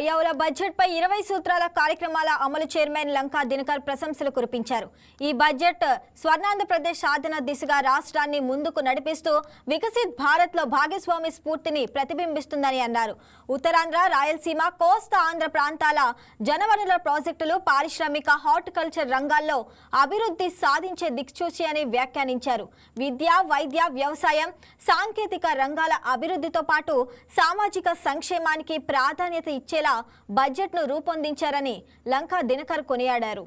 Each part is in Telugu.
పయ్యావుల బడ్జెట్పై 20 సూత్రాల కార్యక్రమాల అమలు చైర్మన్ లంకా దినకర్ ప్రశంసలు కురిపించారు. ఈ బడ్జెట్ స్వర్ణాంధ్రప్రదేశ్ సాధన దిశగా రాష్ట్రాన్ని ముందుకు నడిపిస్తూ వికసిత్ భారత్లో భాగస్వామి స్ఫూర్తిని ప్రతిబింబిస్తుందని అన్నారు. ఉత్తరాంధ్ర, రాయలసీమ, కోస్తా ఆంధ్ర ప్రాంతాల జనవనరుల ప్రాజెక్టులు పారిశ్రామిక, హార్టికల్చర్ రంగాల్లో అభివృద్ధి సాధించే దిక్సూచి అని వ్యాఖ్యానించారు. విద్య, వైద్య, వ్యవసాయం, సాంకేతిక రంగాల అభివృద్ధితో పాటు సామాజిక సంక్షేమానికి ప్రాధాన్యత ఇచ్చేలా బడ్జెట్ను రూపొందించారని లంకా దినకర్ కొనియాడారు.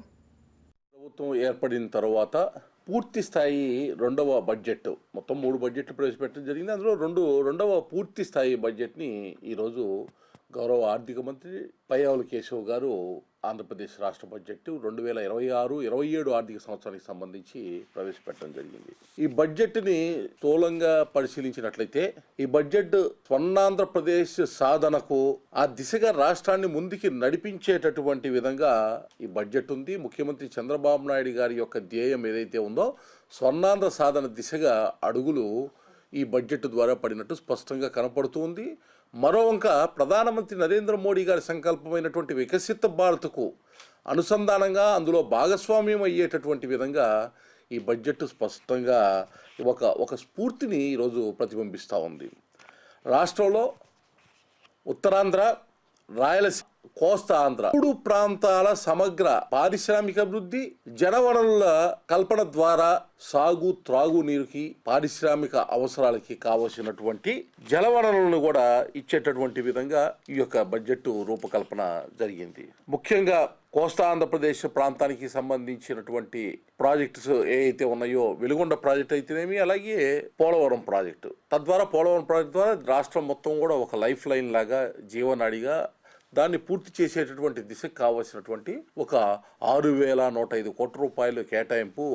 ప్రభుత్వం ఏర్పడిన తర్వాత పూర్తి స్థాయి రెండవ బడ్జెట్, మొత్తం 3 బడ్జెట్లు ప్రవేశపెట్టడం జరిగింది. అందులో రెండవ పూర్తి స్థాయి బడ్జెట్ని ఈరోజు గౌరవ ఆర్థిక మంత్రి పయ్యావుల కేశవ్ గారు ఆంధ్రప్రదేశ్ రాష్ట్ర బడ్జెట్ 2026-27 ఆర్థిక సంవత్సరానికి సంబంధించి ప్రవేశపెట్టడం జరిగింది. ఈ బడ్జెట్ని స్థూలంగా పరిశీలించినట్లయితే ఈ బడ్జెట్ స్వర్ణాంధ్రప్రదేశ్ సాధనకు ఆ దిశగా రాష్ట్రాన్ని ముందుకి నడిపించేటటువంటి విధంగా ఈ బడ్జెట్ ఉంది. ముఖ్యమంత్రి చంద్రబాబు నాయుడు గారి యొక్క ధ్యేయం ఏదైతే ఉందో స్వర్ణాంధ్ర సాధన దిశగా అడుగులు ఈ బడ్జెట్ ద్వారా పడినట్టు స్పష్టంగా కనపడుతుంది. మరోవంక ప్రధానమంత్రి నరేంద్ర మోడీ గారి సంకల్పమైనటువంటి వికసిత భారత్కు అనుసంధానంగా అందులో భాగస్వామ్యం అయ్యేటటువంటి విధంగా ఈ బడ్జెట్ స్పష్టంగా ఒక స్ఫూర్తిని ఈరోజు ప్రతిబింబిస్తూ ఉంది. రాష్ట్రంలో ఉత్తరాంధ్ర, రాయలసీమ, కోస్తా ఆంధ్ర 3 ప్రాంతాల సమగ్ర పారిశ్రామిక అభివృద్ధి, జనవనరుల కల్పన ద్వారా సాగు, త్రాగునీరుకి, పారిశ్రామిక అవసరాలకి కావలసినటువంటి జలవనరులను కూడా ఇచ్చేటటువంటి విధంగా ఈ యొక్క బడ్జెట్ రూపకల్పన జరిగింది. ముఖ్యంగా కోస్తా ఆంధ్రప్రదేశ్ ప్రాంతానికి సంబంధించినటువంటి ప్రాజెక్ట్స్ ఏవైతే ఉన్నాయో, వెలుగొండ ప్రాజెక్ట్ అయితేనేమి, అలాగే పోలవరం ప్రాజెక్టు, తద్వారా పోలవరం ప్రాజెక్టు ద్వారా రాష్ట్రం మొత్తం కూడా ఒక లైఫ్ లైన్ లాగా, జీవనాడిగా దాన్ని పూర్తి చేసేటటువంటి దిశకు కావాల్సినటువంటి ఒక 6,105 కోట్ల రూపాయలు కేటాయింపు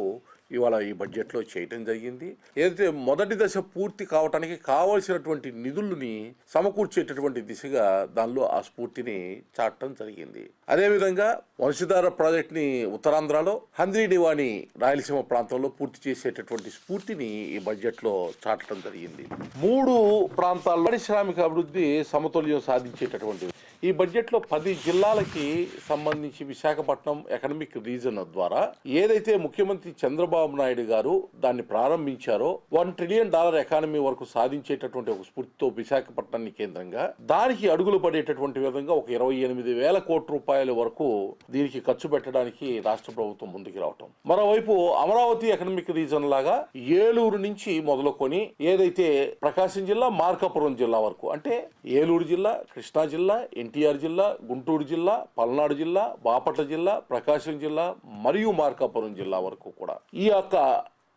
ఇవాళ ఈ బడ్జెట్లో చేయటం జరిగింది. ఏదైతే మొదటి దశ పూర్తి కావటానికి కావలసినటువంటి నిధులని సమకూర్చేటటువంటి దిశగా దానిలో ఆ స్ఫూర్తిని చాటడం జరిగింది. అదేవిధంగా వంశధార ప్రాజెక్ట్ని ఉత్తరాంధ్రలో, హంద్రీనివాని రాయలసీమ ప్రాంతంలో పూర్తి చేసేటటువంటి స్ఫూర్తిని ఈ బడ్జెట్లో చాటడం జరిగింది. 3 ప్రాంతాల్లో పారిశ్రామిక అభివృద్ధి సమతుల్యం సాధించేటటువంటి ఈ బడ్జెట్లో 10 జిల్లాలకి సంబంధించి విశాఖపట్నం ఎకనమిక్ రీజన్ ద్వారా ఏదైతే ముఖ్యమంత్రి చంద్రబాబు నాయుడు గారు దాన్ని ప్రారంభించారో, $1 ట్రిలియన్ ఎకానమీ వరకు సాధించేటటువంటి ఒక స్ఫూర్తితో విశాఖపట్నాన్ని కేంద్రంగా దానికి అడుగులు పడేటటువంటి విధంగా ఒక 28,000 కోట్ల రూపాయల వరకు దీనికి ఖర్చు పెట్టడానికి రాష్ట్ర ప్రభుత్వం ముందుకు రావటం. మరోవైపు అమరావతి ఎకనమిక్ రీజన్ లాగా ఏలూరు నుంచి మొదలుకొని ఏదైతే ప్రకాశం జిల్లా, మార్కాపురం జిల్లా వరకు, అంటే ఏలూరు జిల్లా, కృష్ణా జిల్లా, ఎన్టీఆర్ జిల్లా, గుంటూరు జిల్లా, పల్నాడు జిల్లా, బాపట్ల జిల్లా, ప్రకాశం జిల్లా మరియు మార్కాపురం జిల్లా వరకు కూడా ఈ యొక్క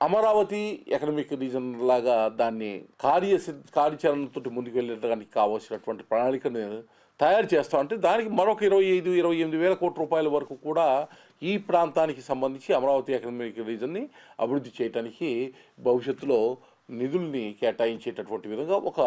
అమరావతి ఎకనమిక్ రీజన్ లాగా దాన్ని కార్యాచరణతో ముందుకు వెళ్ళడానికి కావాల్సినటువంటి ప్రణాళికను తయారు చేస్తా ఉంటే దానికి మరొక 28,000 కోట్ల రూపాయల వరకు కూడా ఈ ప్రాంతానికి సంబంధించి అమరావతి ఎకనమిక్ రీజన్ని అభివృద్ధి చేయడానికి భవిష్యత్తులో నిధుల్ని కేటాయించేటటువంటి విధంగా ఒక